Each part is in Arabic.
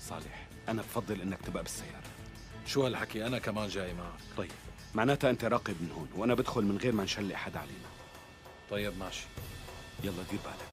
صالح، أنا بفضل إنك تبقى بالسيارة. شو هالحكي؟ أنا كمان جاي معك. طيب معناتها أنت راقب من هون وأنا بدخل من غير ما نشلي حدا علينا. طيب ماشي. يلا دير بالك.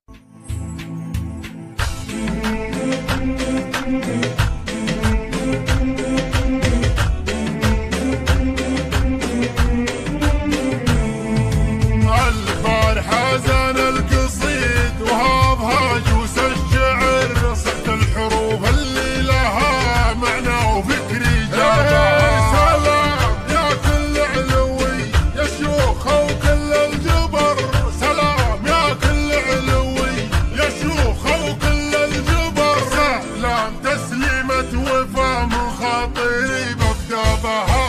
البارحة زان القصيد وهاب هاجوس الشعر، صحت الحروف اللي لها معنى وفكري جابها. سلام يا كل علوي يا شيوخ وكل الجبر، سلام يا كل علوي يا شيوخ وكل الجبر. سلام تسليمة وفا من خاطري ببدا بها،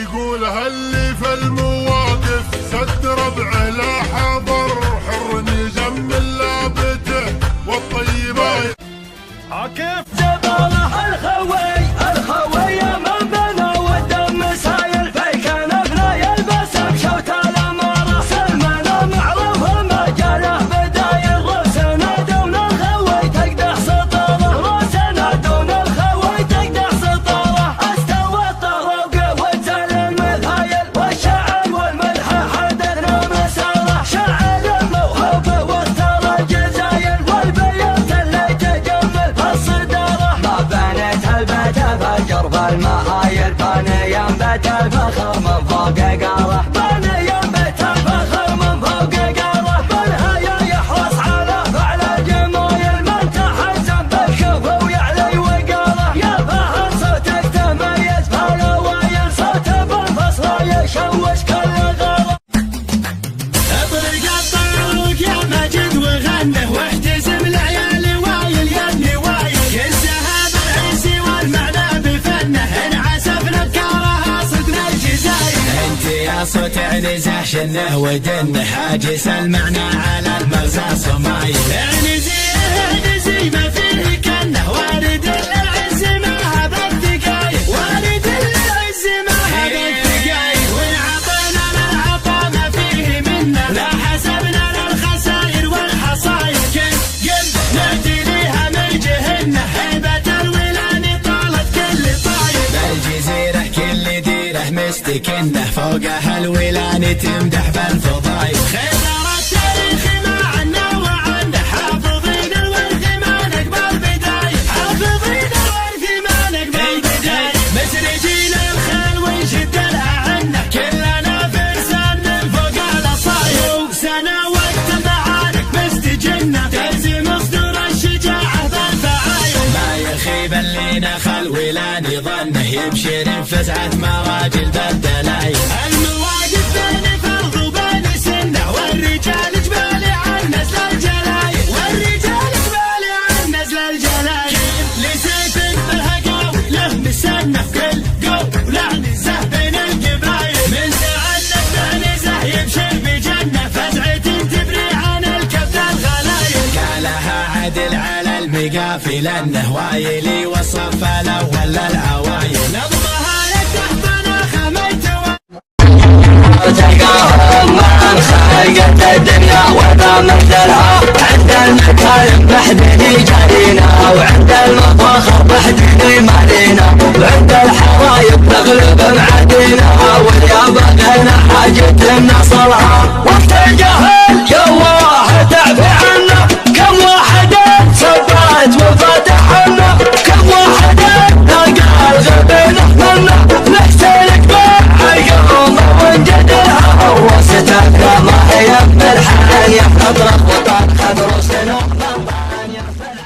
يقولها اللي في المواقف سد ربعه لا حضر، حر يجمل لابته والطيبات. عكيف جبله الخوي يا من بنا والدم سايل في كنفنا، يلبس بشوت الاماره سلمنا معروف مجاله بدايل، روسنا دون الخوي تقدح سطره، روسنا دون الخوي تقدح سطره. استوى الطرق وانزل المذايل والشعر والمدح حدثنا مساره، شعر الموهوب واختار الجزايل والبيوت اللي تجمل في الصداره. ما بنيت البيت فجر في المهايل، بني ينبت الفخر من فوق قاره، بني ينبت الفخر من فوق قاره. بالهيا يحرص على فعل الجمايل، من تحزن بالكفو ويعلي وقاره. يا فهد صوتك تميز في الاوايل، صوت بالفصل يشوش كل غاره. اطرق الطروق يا مجد وغنه، واحتسب العيال وايل يني وايل، كل سهاب العيسي والمعنى بفنه، انعسف افكارها صدنا الجزاير. انت يا صوت عنزه شنه ودنه، حاجس المعنى على المغزى صمايل. عنزي ما فيه كنه، وارد العز ما هذا الدقايق، وارد العز ما هذا الدقايق. وانعطينا للعطا ما فيه منه، لا حسبنا للخسائر والحصاير. قد نأتي ليها من جهنه، هيبة الولان طالت كل طاير. بالجزيرة كل ديره مستكنه، فوقها الولان تمدح بالفضايل. خبر التاريخ ما عنا وعنه، حافظين الورث ما نقبل بدايل، حافظين الورث ما نقبل بدايل. مسرجين الخيل ونشد الأعنة، كلنا فرسان من فوق الأصايل. سنة وقت معارك مستجنة، تلزم صدور الشجاعة بالفعايل. ما يخيب اللي نخل ولا ظنه، يبشر فزعة مراجل بالدلايل. المواقف بين فرض وبين سنة، والرجال جبالي عن نزل الجلايل، والرجال جبالي عن نزل الجلايل. لسيف بالهقاو له مسنة، كل قو لعنزه بين القبايل. من تعنف بعنزه يبشر بجنة، فزعة تبري عن الكبد الغلايل. قالها عدل على المقافل انه وايلي، وصف الاول للعوايل. نظمها يتحضن خميت تلقاهم مع خلقة الدنيا وبمثلها، عند المكارم بحدني جارينا، وعند المفاخر بحدني مالينا، وعند الحرايب نغلب معدينا، واليا بغينا حاجة نصلها. وقت الجهل يا واحد اعفي عنا، كم واحد ثبات وفتحنا، كم واحد لقى الغبن منا، نحتلك بالعيوم ونجدها، وستبقى ما هي بالحال يحضر وطن خضر سنوح من طعن يحفل.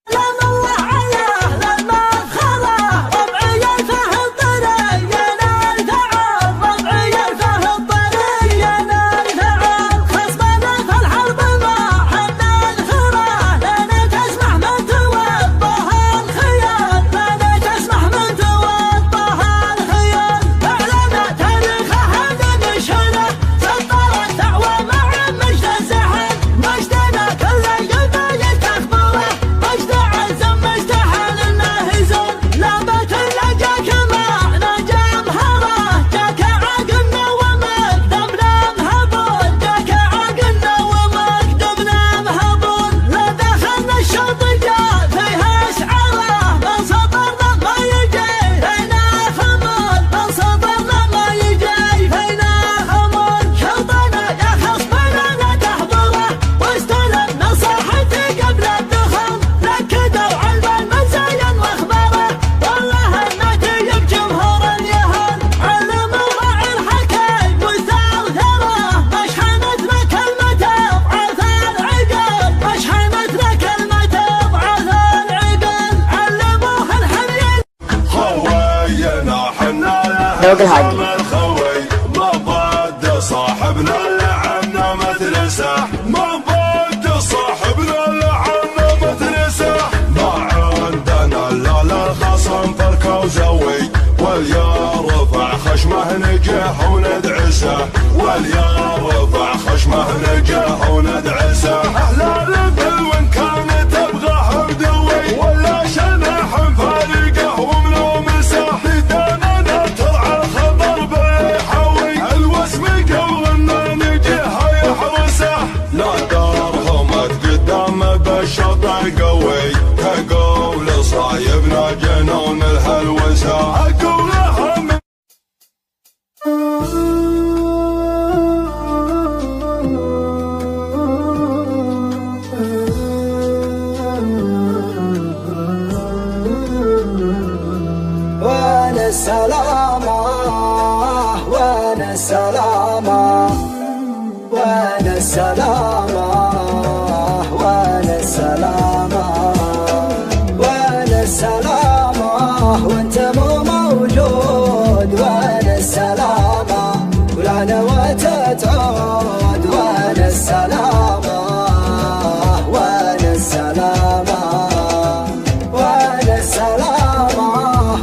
سلام الله على لما خلا، ربعي الفه الطري ينال فعال، ربعي الفه الطري ينال فعال، خصمنا في الحال فاروق الهادي. ما ضد صاحبنا لعنا مترسه، ما ضد صاحبنا لعنا مترسه. ما عندنا الا للخصم فرك وزوي، واليا رفع خشمه نجح وندعسه، واليا رفع خشمه نجح وندعسه. اهلا بل وان كان تبغاه بدوي، ولا شنح فارقه وملومسه. بداننا ترعى الخطر بيحوي، الوسم قولنا نجيها يحرسه. لا دارهم قدام بالشطع قوي، كقول صايبنا جنون الهلوسه. اقولها من وين السلامة وين السلامة وين السلامة وين السلامة وين السلامة وانت مو موجود. وين السلامة ولا نويت تعود. وين السلامة وين السلامة وين السلامة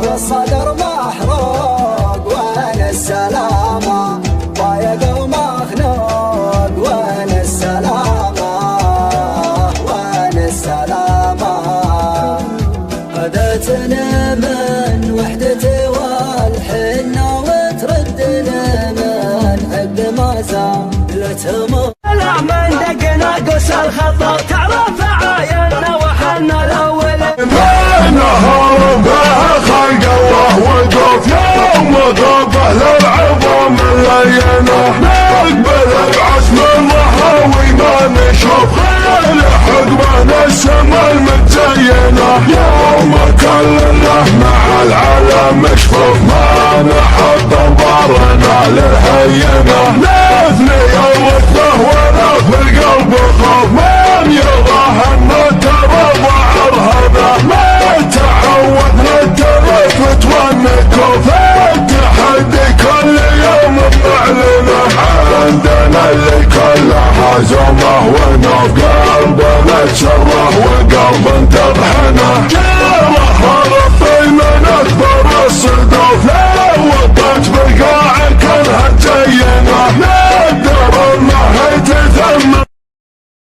والصدر محروق. وين السلامة ضايق ومخنوق. وين السلامة وين السلامة خذتني من وحدتي والحنة وتردني من عقد ما زالت هموم. لا من دقنا قوس الخطر تعرف عاينا وحنا الاول. نهار بها خلق الله وقف يوم غابه للعظام اللينه. نقبل العزم الرهاوي ما نشوف غير حقبنا السما المتزينه. يوم كلنا مع العالم مشفوف، ما نحط ضرنا للهينه. نثني الركبه ولا في القلب خوف، من يراهن ترضى عرهنه. ما تعودنا التلفت والنكوف، التحدي كل يوم بنعلنه. عندنا اللي كله عزومه ونوف، قلبنا تشره وقلب ترحنه.